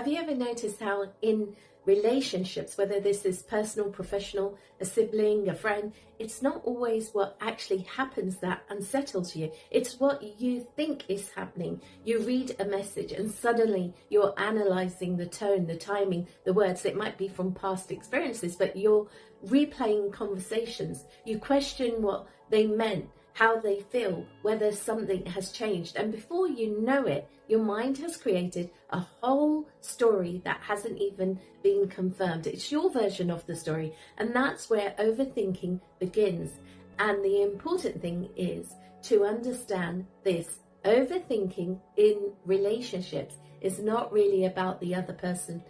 Have you ever noticed how in relationships, whether this is personal, professional, a sibling, a friend, it's not always what actually happens that unsettles you. It's what you think is happening. You read a message and suddenly you're analysing the tone, the timing, the words. It might be from past experiences, but you're replaying conversations. You question what they meant, how they feel, whether something has changed. And before you know it, your mind has created a whole story that hasn't even been confirmed. It's your version of the story. And that's where overthinking begins. And the important thing is to understand this. Overthinking in relationships is not really about the other person.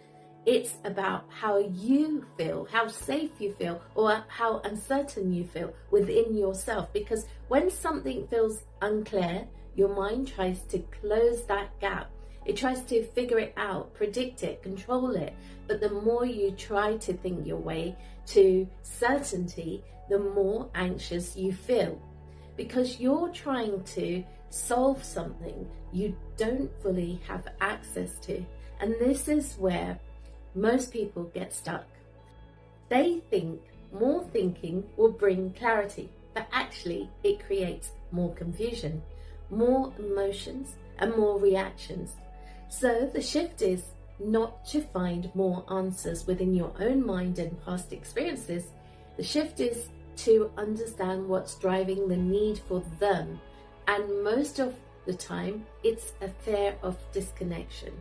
It's about how you feel, how safe you feel, or how uncertain you feel within yourself. Because when something feels unclear, your mind tries to close that gap. It tries to figure it out, predict it, control it. But the more you try to think your way to certainty, the more anxious you feel. Because you're trying to solve something you don't fully have access to. And this is where most people get stuck. They think more thinking will bring clarity, but actually it creates more confusion, more emotions, and more reactions. So the shift is not to find more answers within your own mind and past experiences. The shift is to understand what's driving the need for them. And most of the time, it's a fear of disconnection,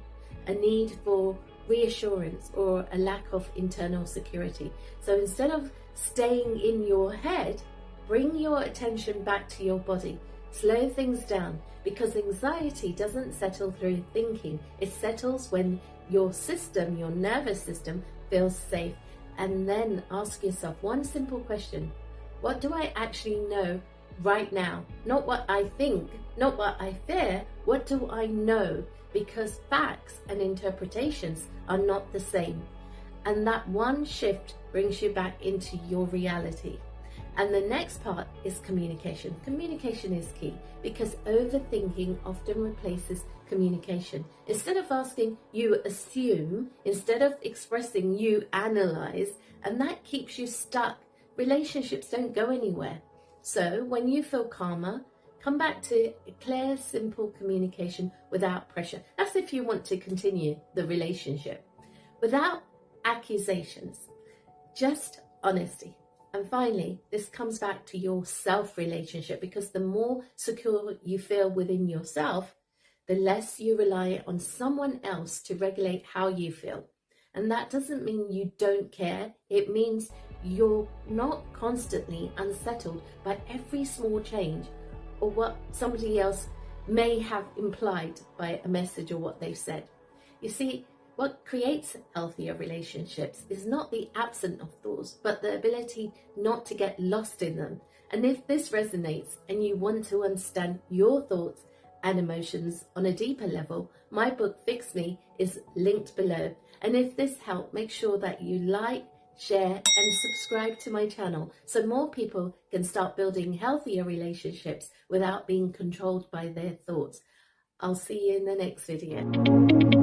a need for reassurance, or a lack of internal security. So instead of staying in your head, bring your attention back to your body. Slow things down, because anxiety doesn't settle through thinking. It settles when your system, your nervous system, feels safe. And then ask yourself one simple question. What do I actually know right now? Not what I think, not what I fear. What do I know? Because facts and interpretations are not the same. And that one shift brings you back into your reality. And the next part is communication. Communication is key, because overthinking often replaces communication. Instead of asking, you assume. Instead of expressing, you analyze. And that keeps you stuck. Relationships don't go anywhere. So when you feel calmer, come back to clear, simple communication without pressure. That's if you want to continue the relationship. Without accusations, just honesty. And finally, this comes back to your self-relationship, because the more secure you feel within yourself, the less you rely on someone else to regulate how you feel. And that doesn't mean you don't care. It means you're not constantly unsettled by every small change, or what somebody else may have implied by a message or what they've said. You see, what creates healthier relationships is not the absence of thoughts, but the ability not to get lost in them. And if this resonates and you want to understand your thoughts and emotions on a deeper level, my book Fix Me is linked below. And if this helped, make sure that you like, share and subscribe to my channel so more people can start building healthier relationships without being controlled by their thoughts. I'll see you in the next video.